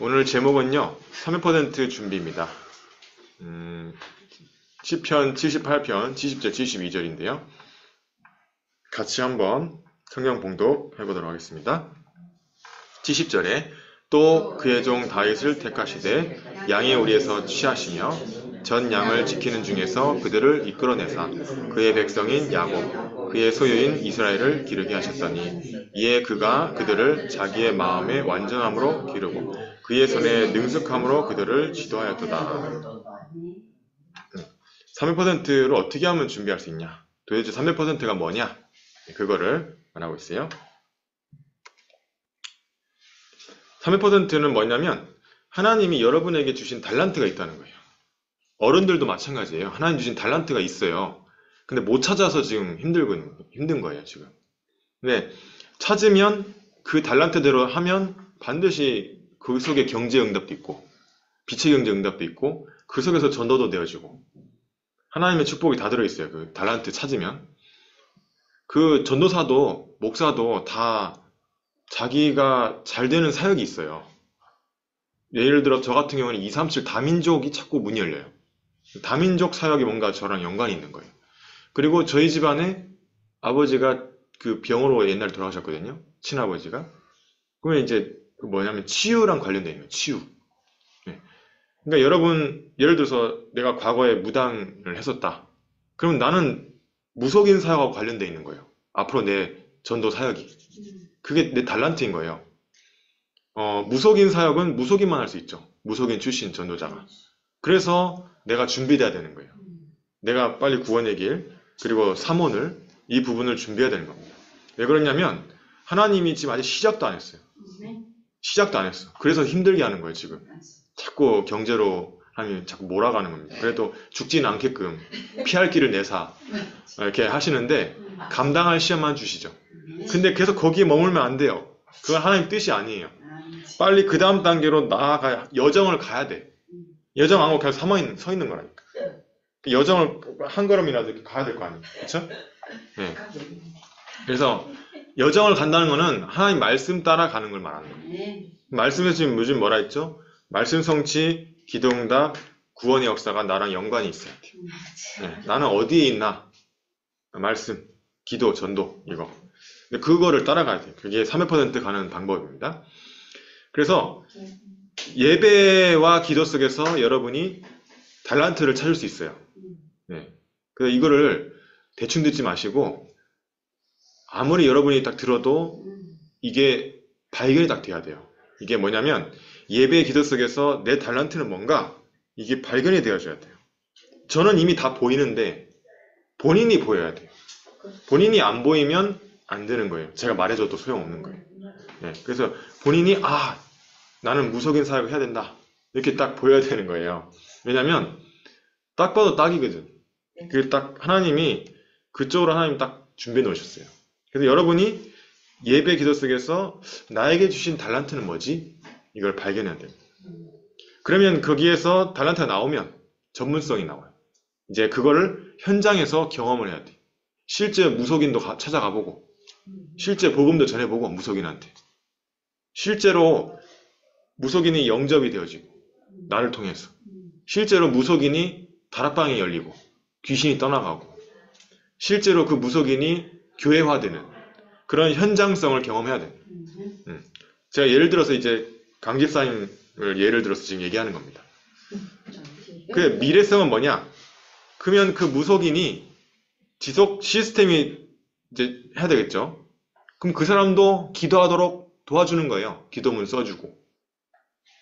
오늘 제목은요, 3% 준비입니다. 시편 78편 70절 72절인데요. 같이 한번 성경 봉독 해보도록 하겠습니다. 70절에 또 그의 종 다윗을 택하시되 양의 오리에서 취하시며 전 양을 지키는 중에서 그들을 이끌어내사 그의 백성인 야곱 그의 소유인 이스라엘을 기르게 하셨더니 이에 그가 그들을 자기의 마음의 완전함으로 기르고 그의 손의 능숙함으로 그들을 지도하였도다. 300%를 어떻게 하면 준비할 수 있냐? 도대체 300%가 뭐냐? 그거를 말하고 있어요. 300%는 뭐냐면 하나님이 여러분에게 주신 달란트가 있다는 거예요. 어른들도 마찬가지예요. 하나님 주신 달란트가 있어요. 근데 못 찾아서 지금 힘든 거예요, 지금. 근데 찾으면 그 달란트대로 하면 반드시 그 속에 경제 응답도 있고 빛의 경제 응답도 있고 그 속에서 전도도 되어지고 하나님의 축복이 다 들어있어요. 그 달란트 찾으면. 그 전도사도 목사도 다 자기가 잘 되는 사역이 있어요. 예를 들어 저 같은 경우는 237 다민족이 자꾸 문이 열려요. 다민족 사역이 뭔가 저랑 연관이 있는 거예요. 그리고 저희 집안에 아버지가 그 병으로 옛날에 돌아가셨거든요. 친아버지가. 그러면 이제 뭐냐면 치유랑 관련되어 있는 거예요. 치유. 네. 그러니까 여러분 예를 들어서 내가 과거에 무당을 했었다. 그러면 나는 무속인 사역하고 관련되어 있는 거예요. 앞으로 내 전도 사역이. 그게 내 달란트인 거예요. 무속인 사역은 무속인만 할 수 있죠. 무속인 출신 전도자가. 그래서 내가 준비돼야 되는 거예요. 내가 빨리 구원의 길, 그리고 삼원을, 이 부분을 준비해야 되는 겁니다. 왜 그러냐면, 하나님이 지금 아직 시작도 안 했어요. 시작도 안 했어. 그래서 힘들게 하는 거예요, 지금. 자꾸 경제로 하나님이 자꾸 몰아가는 겁니다. 그래도 죽지는 않게끔 피할 길을 내사, 이렇게 하시는데, 감당할 시험만 주시죠. 근데 계속 거기에 머물면 안 돼요. 그건 하나님 뜻이 아니에요. 빨리 그 다음 단계로 나아가야, 여정을 가야 돼. 여정 안 가고 그냥 서 있는 거라니까. 여정을 한 걸음이라도 이렇게 가야 될 거 아니에요. 그렇죠? 네. 그래서 여정을 간다는 거는 하나님 말씀 따라 가는 걸 말하는 거예요. 말씀에서 지금 요즘 뭐라 했죠? 말씀 성취, 기도응답, 구원의 역사가 나랑 연관이 있어야 돼요. 네. 나는 어디에 있나? 말씀, 기도, 전도 이거. 근데 그거를 따라가야 돼요. 그게 300% 가는 방법입니다. 그래서 예배와 기도 속에서 여러분이 달란트를 찾을 수 있어요. 네. 그래서 이거를 대충 듣지 마시고 아무리 여러분이 딱 들어도 이게 발견이 딱 돼야 돼요. 이게 뭐냐면 예배 기도 속에서 내 달란트는 뭔가 이게 발견이 되어줘야 돼요. 저는 이미 다 보이는데 본인이 보여야 돼요. 본인이 안 보이면 안 되는 거예요. 제가 말해줘도 소용없는 거예요. 네. 그래서 본인이 나는 무속인 사역을 해야 된다. 이렇게 딱 보여야 되는 거예요. 왜냐면 딱 봐도 딱이거든. 그 딱 하나님이 그쪽으로 하나님 딱 준비해 놓으셨어요. 그래서 여러분이 예배 기도 속에서 나에게 주신 달란트는 뭐지? 이걸 발견해야 돼요. 그러면 거기에서 달란트가 나오면 전문성이 나와요. 이제 그거를 현장에서 경험을 해야 돼. 실제 무속인도 찾아가보고 실제 복음도 전해보고 무속인한테 실제로 무속인이 영접이 되어지고 나를 통해서 실제로 무속인이 다락방이 열리고 귀신이 떠나가고 실제로 그 무속인이 교회화되는 그런 현장성을 경험해야 돼요. 제가 예를 들어서 이제 강 집사님을 예를 들어서 지금 얘기하는 겁니다. 그 미래성은 뭐냐? 그러면 그 무속인이 지속 시스템이 이제 해야 되겠죠. 그럼 그 사람도 기도하도록 도와주는 거예요. 기도문 써주고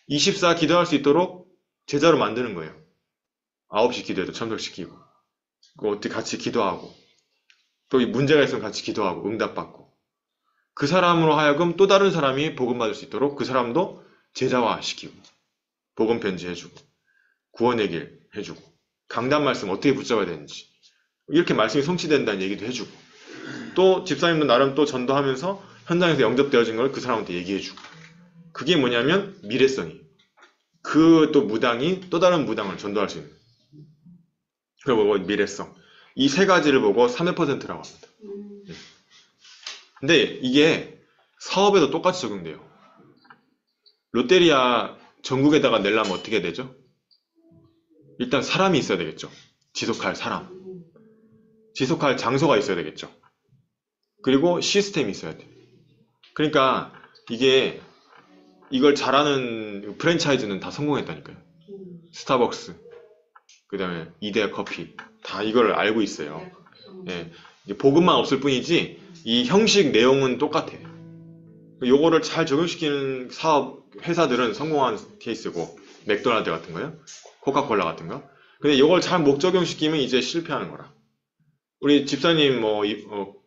24 기도할 수 있도록 제자로 만드는 거예요. 9시 기도해도 참석시키고 어떻게 같이 기도하고 또 문제가 있으면 같이 기도하고 응답받고 그 사람으로 하여금 또 다른 사람이 복음 받을 수 있도록 그 사람도 제자화시키고 복음 편지해주고 구원의 길 해주고 강단 말씀 어떻게 붙잡아야 되는지 이렇게 말씀이 성취된다는 얘기도 해주고 또 집사님도 나름 또 전도하면서 현장에서 영접되어진 걸 그 사람한테 얘기해주고 그게 뭐냐면 미래성이 그 또 무당이 또 다른 무당을 전도할 수 있는 그걸 보고 미래성 이 세 가지를 보고 300%라고 합니다. 근데 이게 사업에도 똑같이 적용돼요. 롯데리아 전국에다가 내려면 어떻게 되죠? 일단 사람이 있어야 되겠죠. 지속할 사람. 지속할 장소가 있어야 되겠죠. 그리고 시스템이 있어야 돼. 그러니까 이걸 잘하는 프랜차이즈는 다 성공했다니까요. 스타벅스, 그 다음에 이데아 커피, 다 이걸 알고 있어요. 예, 이제 복음만 없을 뿐이지 이 형식 내용은 똑같아. 요거를 잘 적용시키는 사업 회사들은 성공한 케이스고, 맥도날드 같은 거요, 코카콜라 같은 거. 근데 요걸 잘 못 적용시키면 이제 실패하는 거라. 우리 집사님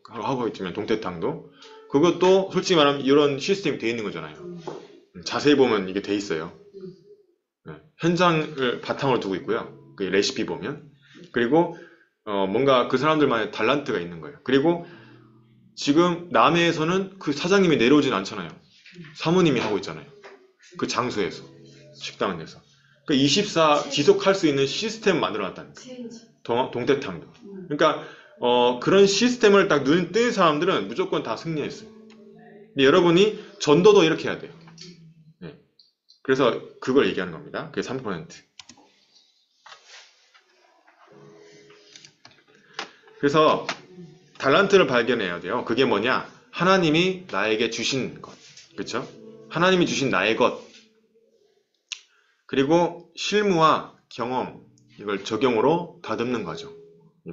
하고 있지만 동태탕도 그것도 솔직히 말하면 이런 시스템이 돼 있는 거잖아요. 자세히 보면 이게 돼 있어요. 네, 현장을 바탕으로 두고 있고요. 그 레시피 보면. 그리고 뭔가 그 사람들만의 달란트가 있는 거예요. 그리고 지금 남해에서는 그 사장님이 내려오진 않잖아요. 사모님이 하고 있잖아요. 그 장소에서, 식당에서. 그 24 지속할 수 있는 시스템 만들어놨다니까. 동태탕도. 그러니까 그런 시스템을 딱 눈 뜬 사람들은 무조건 다 승리했어요. 근데 여러분이 전도도 이렇게 해야 돼요. 네. 그래서 그걸 얘기하는 겁니다. 그게 3%. 그래서 달란트를 발견해야 돼요. 그게 뭐냐? 하나님이 나에게 주신 것. 그렇죠? 하나님이 주신 나의 것. 그리고 실무와 경험, 이걸 적용으로 다듬는 거죠.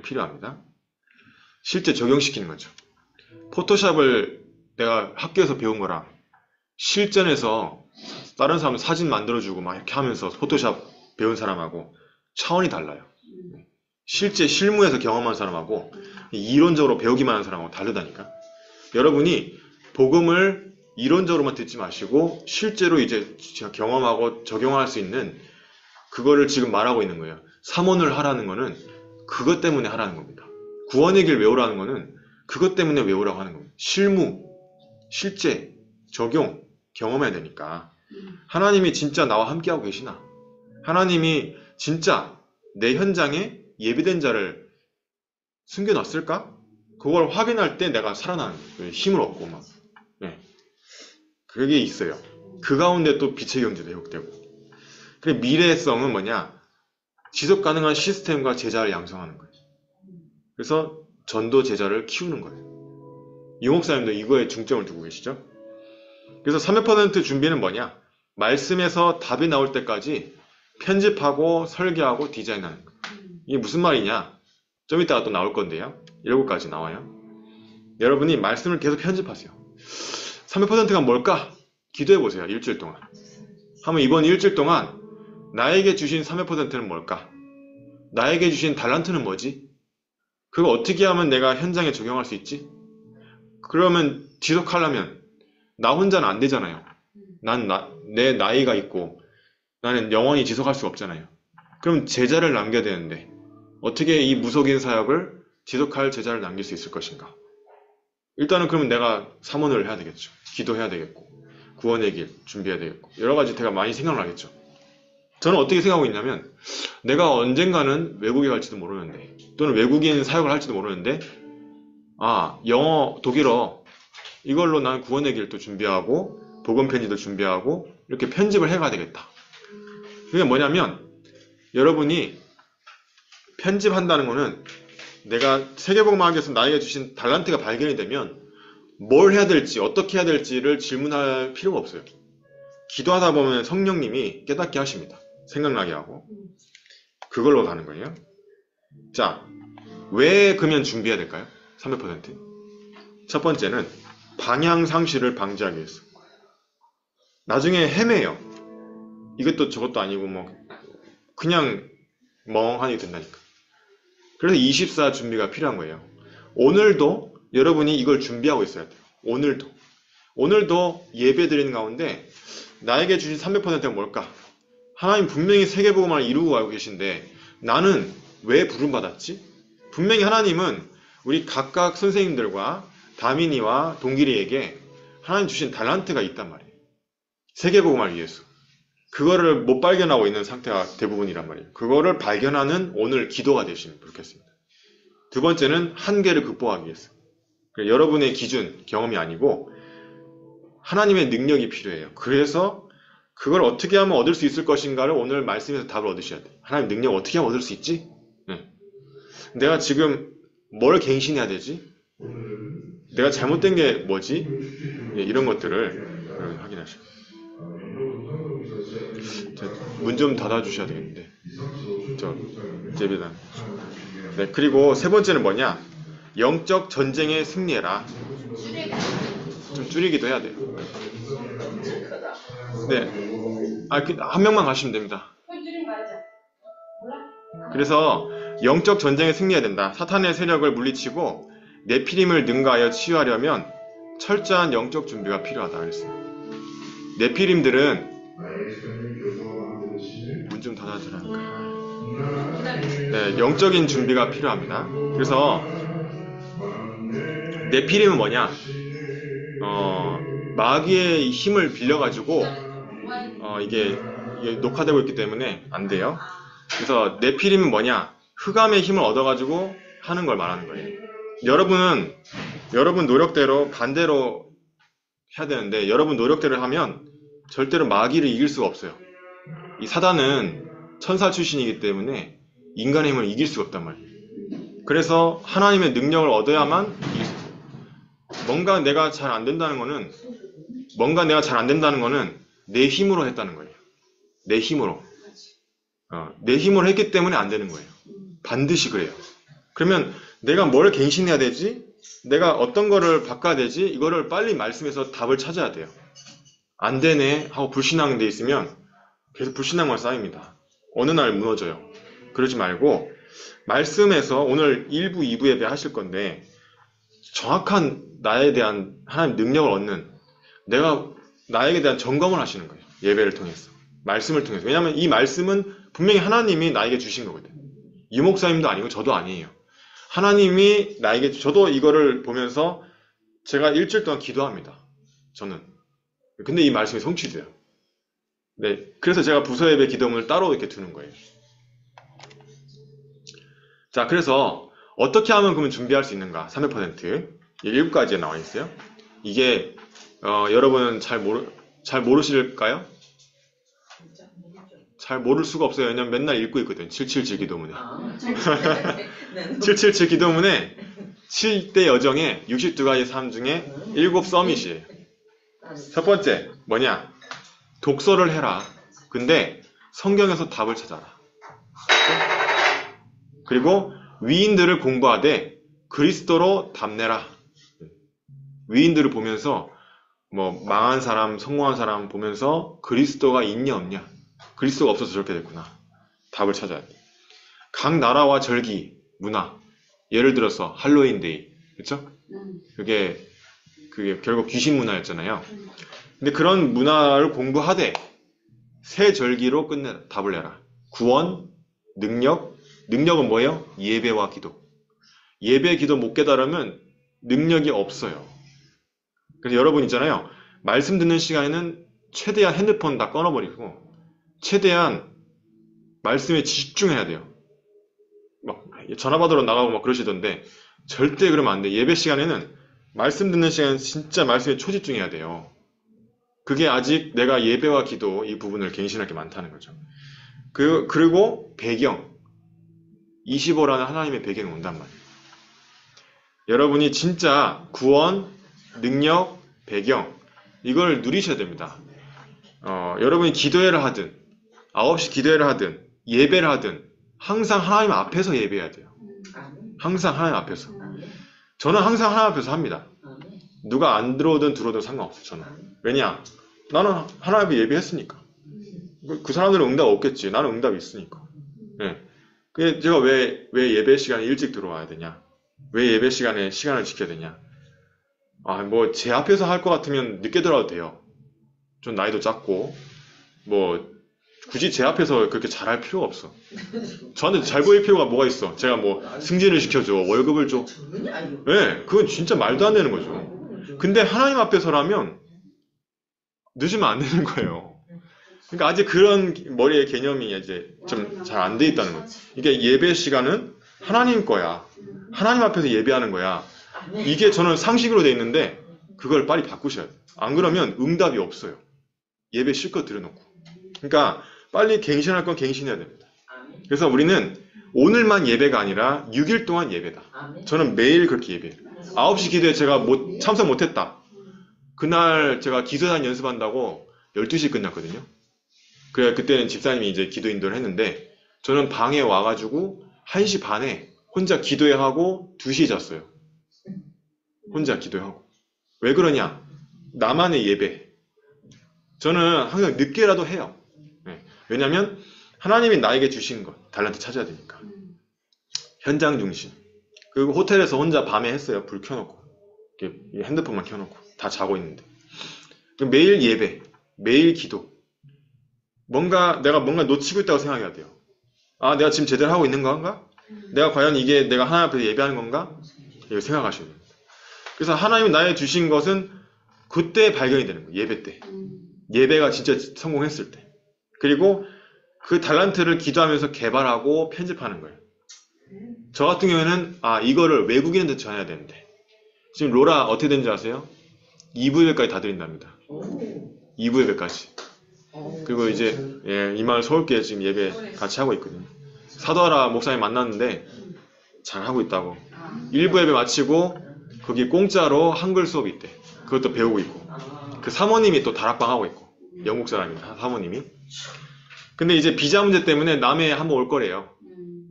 필요합니다. 실제 적용시키는 거죠. 포토샵을 내가 학교에서 배운 거랑 실전에서 다른 사람 사진 만들어주고 막 이렇게 하면서 포토샵 배운 사람하고 차원이 달라요. 실제 실무에서 경험한 사람하고 이론적으로 배우기만 한 사람하고 다르다니까. 여러분이 복음을 이론적으로만 듣지 마시고 실제로 이제 경험하고 적용할 수 있는 그거를 지금 말하고 있는 거예요. 삼원을 하라는 거는 그것 때문에 하라는 겁니다. 구원의 길 외우라는 거는 그것 때문에 외우라고 하는 겁니다. 실무, 실제, 적용, 경험해야 되니까. 하나님이 진짜 나와 함께하고 계시나? 하나님이 진짜 내 현장에 예비된 자를 숨겨놨을까? 그걸 확인할 때 내가 살아나는 힘을 얻고 막. 네. 그게 있어요. 그 가운데 또 빛의 경제도 회복되고. 그래, 미래성은 뭐냐? 지속 가능한 시스템과 제자를 양성하는 거예요. 그래서 전도 제자를 키우는 거예요. 이 목사님도 이거에 중점을 두고 계시죠? 그래서 300% 준비는 뭐냐? 말씀에서 답이 나올 때까지 편집하고 설계하고 디자인하는 거예요. 이게 무슨 말이냐? 좀 이따가 또 나올 건데요. 7가지 나와요. 여러분이 말씀을 계속 편집하세요. 300%가 뭘까? 기도해 보세요. 일주일 동안. 하면 이번 일주일 동안 나에게 주신 300%는 뭘까? 나에게 주신 달란트는 뭐지? 그거 어떻게 하면 내가 현장에 적용할 수 있지? 그러면 지속하려면 나 혼자는 안 되잖아요. 내 나이가 있고 나는 영원히 지속할 수 없잖아요. 그럼 제자를 남겨야 되는데 어떻게 이 무속인 사역을 지속할 제자를 남길 수 있을 것인가? 일단은 그러면 내가 사모를 해야 되겠죠. 기도해야 되겠고 구원의 길 준비해야 되겠고 여러 가지 제가 많이 생각나겠죠. 저는 어떻게 생각하고 있냐면 내가 언젠가는 외국에 갈지도 모르는데 또는 외국인 사역을 할지도 모르는데 영어, 독일어 이걸로 난 구원의 길도 준비하고 복음 편지도 준비하고 이렇게 편집을 해가야 되겠다. 그게 뭐냐면 여러분이 편집한다는 거는 내가 세계복음학에서 나에게 주신 달란트가 발견이 되면 뭘 해야 될지 어떻게 해야 될지를 질문할 필요가 없어요. 기도하다 보면 성령님이 깨닫게 하십니다. 생각나게 하고 그걸로 가는 거예요. 자, 왜 그러면 준비해야 될까요? 300%. 첫 번째는 방향 상실을 방지하기 위해서. 나중에 헤매요. 이것도 저것도 아니고 그냥 멍하니 된다니까. 그래서 24 준비가 필요한 거예요. 오늘도 여러분이 이걸 준비하고 있어야 돼요. 오늘도 예배 드리는 가운데 나에게 주신 300%가 뭘까? 하나님 분명히 세계복음을 이루고 알고 계신데 나는 왜 부름받았지? 분명히 하나님은 우리 각각 선생님들과 다민이와 동길이에게 하나님 주신 달란트가 있단 말이에요. 세계복음을 위해서. 그거를 못 발견하고 있는 상태가 대부분이란 말이에요. 그거를 발견하는 오늘 기도가 되시면 좋겠습니다. 두 번째는 한계를 극복하기 위해서. 여러분의 기준, 경험이 아니고 하나님의 능력이 필요해요. 그래서 그걸 어떻게 하면 얻을 수 있을 것인가를 오늘 말씀에서 답을 얻으셔야 돼요. 하나님 능력 어떻게 하면 얻을 수 있지? 네. 내가 지금 뭘 갱신해야 되지? 내가 잘못된 게 뭐지? 네, 이런 것들을 확인하셔요. 문 좀 닫아주셔야 되겠는데. 제비단. 네, 그리고 세 번째는 뭐냐? 영적 전쟁에 승리해라. 좀 줄이기도 해야 돼요. 네. 한 명만 가시면 됩니다. 그래서 영적 전쟁에 승리해야 된다. 사탄의 세력을 물리치고 네피림을 능가하여 치유하려면 철저한 영적 준비가 필요하다 그랬어요. 네피림들은 문 좀 닫아주라니까. 네, 영적인 준비가 필요합니다. 그래서 네피림은 뭐냐? 마귀의 힘을 빌려가지고 이게 녹화되고 있기 때문에 안 돼요. 그래서 네피림은 뭐냐? 흑암의 힘을 얻어가지고 하는 걸 말하는 거예요. 여러분 노력대로 반대로 해야 되는데 여러분 노력대로 하면 절대로 마귀를 이길 수가 없어요. 이 사단은 천사 출신이기 때문에 인간의 힘을 이길 수가 없단 말이에요. 그래서 하나님의 능력을 얻어야만 이길 수 있어요. 뭔가 내가 잘 안 된다는 거는 내 힘으로 했다는 거예요. 내 힘으로. 내 힘으로 했기 때문에 안 되는 거예요. 반드시 그래요. 그러면 내가 뭘 갱신해야 되지? 내가 어떤 거를 바꿔야 되지? 이거를 빨리 말씀해서 답을 찾아야 돼요. 안 되네 하고 불신앙돼 있으면 계속 불신앙만 쌓입니다. 어느 날 무너져요. 그러지 말고 말씀에서 오늘 1부, 2부 예배 하실 건데 정확한 나에 대한 하나님 능력을 얻는 나에게 대한 점검을 하시는 거예요. 예배를 통해서. 말씀을 통해서. 왜냐하면 이 말씀은 분명히 하나님이 나에게 주신 거거든요. 유목사님도 아니고 저도 아니에요. 하나님이 저도 이거를 보면서 제가 일주일 동안 기도합니다. 저는. 근데 이 말씀이 성취돼요. 네. 그래서 제가 부서 예배 기도문을 따로 이렇게 두는 거예요. 자, 그래서 어떻게 하면 그러면 준비할 수 있는가? 300%. 7가지에 나와 있어요. 이게 여러분은 잘 모르실까요? 잘 모를 수가 없어요. 왜냐면 맨날 읽고 있거든요. 777 기도문에. 777 기도문에 7대 여정의 62가지 삶 중에 7 서밋이에요. 첫 번째 뭐냐? 독서를 해라. 근데 성경에서 답을 찾아라. 그리고 위인들을 공부하되 그리스도로 답내라. 위인들을 보면서 뭐 망한 사람, 성공한 사람 보면서 그리스도가 있냐 없냐. 그리스도가 없어서 저렇게 됐구나. 답을 찾아야 돼. 각 나라와 절기, 문화. 예를 들어서 할로윈데이. 그쵸? 그게 결국 귀신 문화였잖아요. 근데 그런 문화를 공부하되 새 절기로 답을 내라. 구원, 능력은 뭐예요? 예배와 기도. 예배, 기도 못 깨달으면 능력이 없어요. 그래서 여러분 있잖아요. 말씀 듣는 시간에는 최대한 핸드폰 다 끊어버리고 최대한 말씀에 집중해야 돼요. 막 전화 받으러 나가고 막 그러시던데 절대 그러면 안 돼. 예배 시간에는 말씀 듣는 시간은 진짜 말씀에 초집중해야 돼요. 그게 아직 내가 예배와 기도 이 부분을 갱신할 게 많다는 거죠. 그리고 배경 25라는 하나님의 배경이 온단 말이에요. 여러분이 진짜 구원, 능력, 배경 이걸 누리셔야 됩니다. 여러분이 기도회를 하든 9시 기도회를 하든 예배를 하든 항상 하나님 앞에서 예배해야 돼요. 항상 하나님 앞에서. 저는 항상 하나님 앞에서 합니다. 누가 안 들어오든 들어오든 상관없어요. 저는. 왜냐? 나는 하나님 앞에 예배했으니까. 그 사람들은 응답 없겠지. 나는 응답이 있으니까. 네. 제가 왜 예배 시간에 일찍 들어와야 되냐? 왜 예배 시간에 시간을 지켜야 되냐? 뭐 제 앞에서 할 것 같으면 늦게 들어와도 돼요. 좀 나이도 작고 뭐 굳이 제 앞에서 그렇게 잘할 필요가 없어. 저한테 잘 보일 필요가 뭐가 있어? 제가 뭐 승진을 시켜줘, 월급을 줘. 네, 그건 진짜 말도 안 되는 거죠. 근데 하나님 앞에서라면 늦으면 안 되는 거예요. 그러니까 아직 그런 머리의 개념이 이제 좀 잘 안 돼 있다는 거죠. 이게 예배 시간은 하나님 거야. 하나님 앞에서 예배하는 거야. 이게 저는 상식으로 돼 있는데 그걸 빨리 바꾸셔야 돼요. 안 그러면 응답이 없어요. 예배 실컷 들여놓고. 그러니까 빨리 갱신할 건 갱신해야 됩니다. 아멘. 그래서 우리는 오늘만 예배가 아니라 6일 동안 예배다. 아멘. 저는 매일 그렇게 예배해요. 9시 기도에 제가 참석 못했다. 그날 제가 기도단 연습한다고 12시 끝났거든요. 그래 그때는 집사님이 이제 기도 인도를 했는데 저는 방에 와가지고 1시 반에 혼자 기도회 하고 2시에 잤어요. 혼자 기도회 하고. 왜 그러냐? 나만의 예배. 저는 항상 늦게라도 해요. 네. 왜냐면 하나님이 나에게 주신 것, 달란트 찾아야 되니까. 현장 중심. 그리고 호텔에서 혼자 밤에 했어요. 불 켜놓고. 이렇게 핸드폰만 켜놓고. 다 자고 있는데. 매일 예배, 매일 기도. 내가 뭔가 놓치고 있다고 생각해야 돼요. 아, 내가 지금 제대로 하고 있는 건가? 내가 과연 이게 내가 하나님 앞에서 예배하는 건가? 이걸 생각하셔야 됩니다. 그래서 하나님이 나에게 주신 것은 그때 발견이 되는 거예요. 예배 때. 예배가 진짜 성공했을 때. 그리고 그 달란트를 기도하면서 개발하고 편집하는 거예요. 저 같은 경우에는 이거를 외국인한테 전해야 되는데 지금 로라 어떻게 되는지 아세요? 2부 예배까지 다 드린답니다. 2부 예배까지. 그리고 이제 이마을 서울교회 지금 예배 같이 하고 있거든요. 사도하라 목사님 만났는데 잘 하고 있다고. 1부 예배 마치고 거기 공짜로 한글 수업이 있대. 그것도 배우고 있고. 그 사모님이 또 다락방 하고 있고. 영국 사람입니다. 사모님이. 근데 이제 비자 문제 때문에 남해에 한번 올 거래요.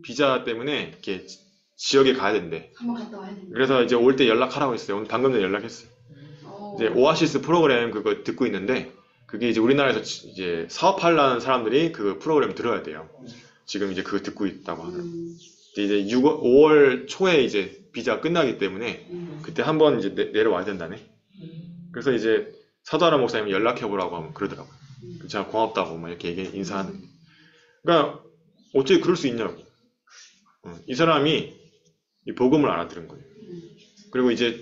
비자 때문에 이렇게 지역에 가야 된대. 한번 갔다 와야 된다. 그래서 이제 올 때 연락하라고 했어요. 오늘 방금 전에 연락했어요. 이제 오아시스 프로그램 그거 듣고 있는데 그게 이제 우리나라에서 이제 사업하려는 사람들이 그 프로그램 들어야 돼요. 지금 이제 그거 듣고 있다고 하는. 이제 5월 초에 이제 비자 끝나기 때문에 그때 한번 이제 내려와야 된다네. 그래서 이제 사도하라 목사님 연락해보라고 하면 그러더라고요. 제가 고맙다고 막 이렇게 인사하는. 그러니까 어떻게 그럴 수 있냐고. 이 사람이 이 복음을 알아들은 거예요. 그리고 이제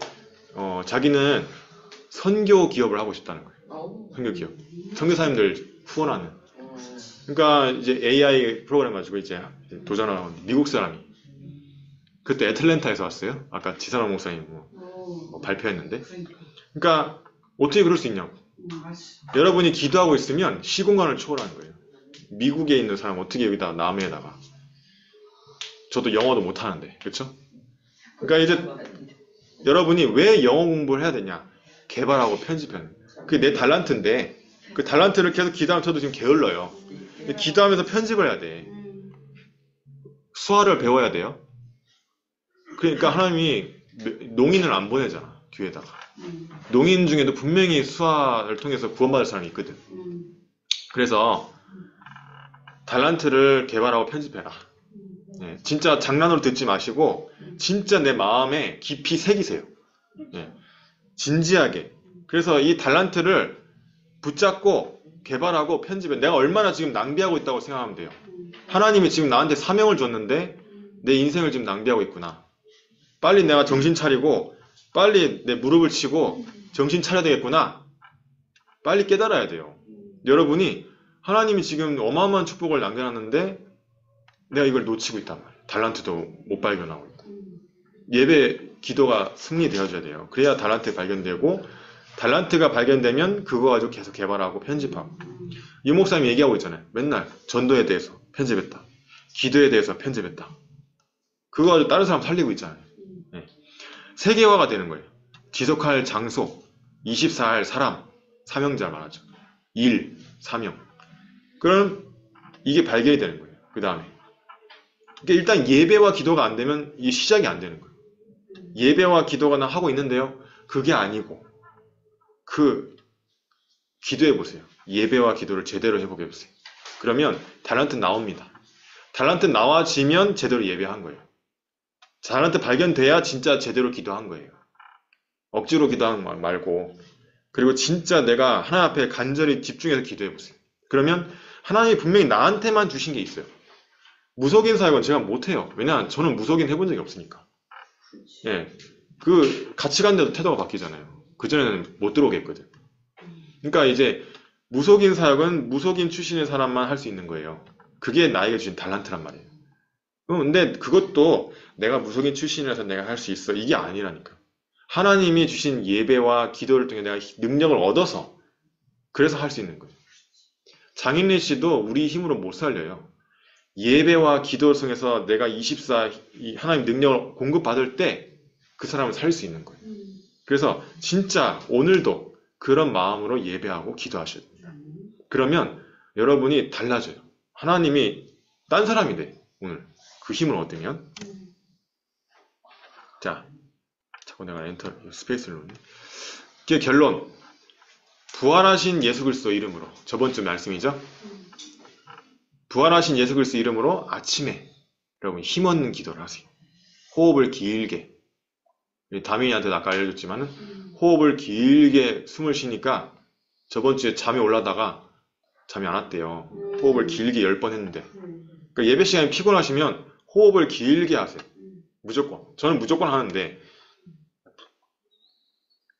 자기는 선교 기업을 하고 싶다는 거예요. 선교 기업. 선교사님들 후원하는. 그러니까 이제 AI 프로그램 가지고 이제 도전하는 미국 사람이. 그때 애틀랜타에서 왔어요. 아까 지선호 목사님 뭐 발표했는데. 그러니까 어떻게 그럴 수 있냐고. 여러분이 기도하고 있으면 시공간을 초월하는 거예요. 미국에 있는 사람 어떻게 여기다 남해에다가. 저도 영어도 못하는데. 그렇죠? 그러니까 이제 여러분이 왜 영어 공부를 해야 되냐. 개발하고 편집하는. 그게 내 달란트인데 그 달란트를 계속 기도하면 저도 지금 게을러요. 기도하면서 편집을 해야 돼. 수화를 배워야 돼요. 그러니까 하나님이 농인을 안 보내잖아. 교회에다가. 농인 중에도 분명히 수화를 통해서 구원받을 사람이 있거든. 그래서 달란트를 개발하고 편집해라. 진짜 장난으로 듣지 마시고 진짜 내 마음에 깊이 새기세요. 진지하게. 그래서 이 달란트를 붙잡고 개발하고 편집해. 내가 얼마나 지금 낭비하고 있다고 생각하면 돼요. 하나님이 지금 나한테 사명을 줬는데 내 인생을 지금 낭비하고 있구나. 빨리 내가 정신 차리고 빨리 내 무릎을 치고 정신 차려야 되겠구나. 빨리 깨달아야 돼요. 여러분이 하나님이 지금 어마어마한 축복을 남겨놨는데 내가 이걸 놓치고 있단 말이에요. 달란트도 못 발견하고 있고. 예배, 기도가 승리되어줘야 돼요. 그래야 달란트 발견되고 달란트가 발견되면 그거 가지고 계속 개발하고 편집하고. 이 목사님이 얘기하고 있잖아요. 맨날 전도에 대해서 편집했다. 기도에 대해서 편집했다. 그거 가지고 다른 사람 살리고 있잖아요. 세계화가 되는 거예요. 지속할 장소, 24할 사람, 사명자 말하죠. 일, 사명. 그럼 이게 발견이 되는 거예요. 그 다음에. 그러니까 일단 예배와 기도가 안 되면 이게 시작이 안 되는 거예요. 예배와 기도가 나 하고 있는데요. 그게 아니고 기도해 보세요. 예배와 기도를 제대로 해보게 해보세요. 그러면 달란트 나옵니다. 달란트 나와지면 제대로 예배한 거예요. 달란트 발견돼야 진짜 제대로 기도한 거예요. 억지로 기도하는 말 말고. 그리고 진짜 내가 하나님 앞에 간절히 집중해서 기도해 보세요. 그러면 하나님이 분명히 나한테만 주신 게 있어요. 무속인 사역은 제가 못해요. 왜냐하면 저는 무속인 해본 적이 없으니까. 같이 간데도 태도가 바뀌잖아요. 그전에는 못 들어오게 했거든. 그러니까 이제 무속인 사역은 무속인 출신의 사람만 할 수 있는 거예요. 그게 나에게 주신 달란트란 말이에요. 근데 그것도 내가 무속인 출신이라서 내가 할 수 있어. 이게 아니라니까. 하나님이 주신 예배와 기도를 통해 내가 능력을 얻어서 그래서 할 수 있는 거예요. 장인래 씨도 우리 힘으로 못 살려요. 예배와 기도를 통해서 내가 24 이 하나님 능력을 공급받을 때 그 사람을 살릴 수 있는 거예요. 그래서 진짜 오늘도 그런 마음으로 예배하고 기도하셔야 됩니다. 그러면 여러분이 달라져요. 하나님이 딴 사람이 돼. 오늘 그 힘을 얻으면. 자, 자꾸 내가 엔터 스페이스를 놓네. 이게 결론. 부활하신 예수 그리스도 이름으로, 저번 주 말씀이죠. 부활하신 예수 그리스도 이름으로 아침에 여러분 힘 얻는 기도를 하세요. 호흡을 길게. 다민이한테도 아까 알려줬지만은 호흡을 길게 숨을 쉬니까 저번 주에 잠이 올라다가 잠이 안 왔대요. 호흡을 길게 10번 했는데. 그러니까 예배 시간에 피곤하시면 호흡을 길게 하세요. 무조건. 저는 무조건 하는데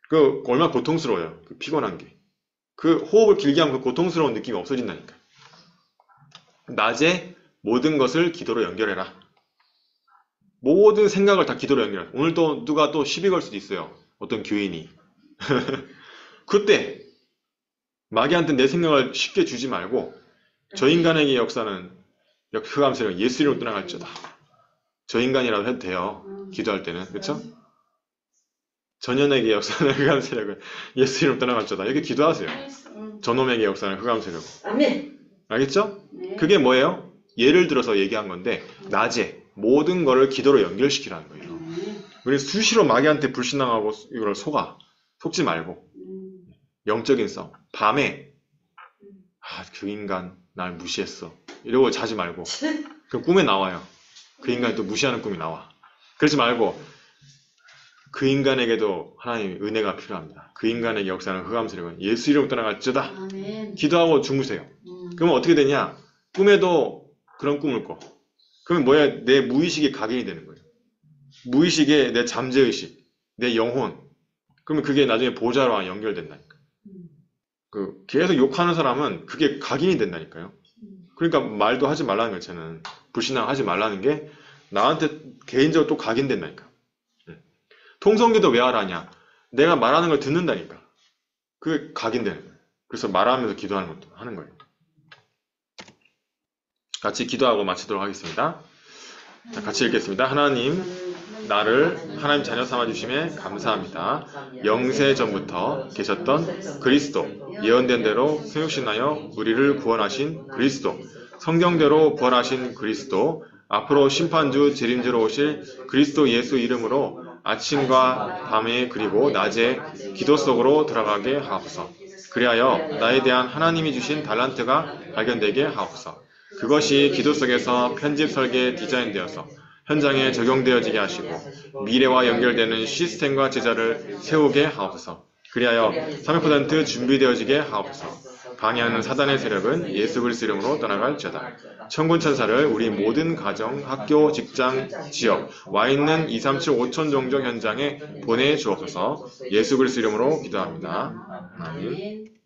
그 얼마나 고통스러워요. 그 피곤한 게. 그 호흡을 길게 하면 그 고통스러운 느낌이 없어진다니까. 낮에 모든 것을 기도로 연결해라. 모든 생각을 다 기도로 연결해라. 오늘 또 누가 또 시비 걸 수도 있어요. 어떤 교인이. 그때 마귀한테 내 생각을 쉽게 주지 말고 저 인간에게 역사는 흑암세력 예수 이름으로 떠나갈지어다. 저 인간이라도 해도 돼요. 기도할 때는. 그렇죠? 전연에게 역사는 흑암세력은 예수 이름으로 떠나갈지어다. 이렇게 기도하세요. 저놈에게 역사는 흑암세력은. 아멘. 알겠죠? 네. 그게 뭐예요? 예를 들어서 얘기한 건데 낮에 모든 거를 기도로 연결시키라는 거예요. 우리 수시로 마귀한테 불신당하고 이걸 속지 말고 영적인 싸움. 밤에 그 인간 날 무시했어. 이러고 자지 말고 그 꿈에 나와요. 그 인간이 또 무시하는 꿈이 나와. 그러지 말고 그 인간에게도 하나님의 은혜가 필요합니다. 그 인간에게 역사는 흑암세력은 예수 이름으로 떠나갈지어다. 아멘. 기도하고 주무세요. 그러면 어떻게 되냐? 꿈에도 그런 꿈을 꿔. 그러면 뭐야? 내 무의식이 각인이 되는 거예요. 무의식에 내 잠재의식, 내 영혼. 그러면 그게 나중에 보좌와 연결된다니까. 그 계속 욕하는 사람은 그게 각인이 된다니까요. 그러니까 말도 하지 말라는 거예요. 저는 불신앙하지 말라는 게 나한테 개인적으로 또 각인된다니까. 통성기도 왜 하라냐? 내가 말하는 걸 듣는다니까. 그게 각인되는 거예요. 그래서 말하면서 기도하는 것도 하는 거예요. 같이 기도하고 마치도록 하겠습니다. 자, 같이 읽겠습니다. 하나님, 나를 하나님 자녀 삼아주심에 감사합니다. 영세 전부터 계셨던 그리스도, 예언된 대로 생육신하여 우리를 구원하신 그리스도, 성경대로 부활하신 그리스도, 앞으로 심판주 재림주로 오실 그리스도 예수 이름으로 아침과 밤에 그리고 낮에 기도 속으로 들어가게 하옵소서. 그리하여 나에 대한 하나님이 주신 달란트가 발견되게 하옵소서. 그것이 기도 속에서 편집 설계에 디자인되어서 현장에 적용되어지게 하시고 미래와 연결되는 시스템과 제자를 세우게 하옵소서. 그리하여 300% 준비되어지게 하옵소서. 방해하는 사단의 세력은 예수 그리스도 이름으로 떠나갈지어다. 천군 천사를 우리 모든 가정, 학교, 직장, 지역, 와 있는 2, 3, 7, 5천 종족 현장에 보내주옵소서. 예수 그리스도 이름으로 기도합니다. 아멘.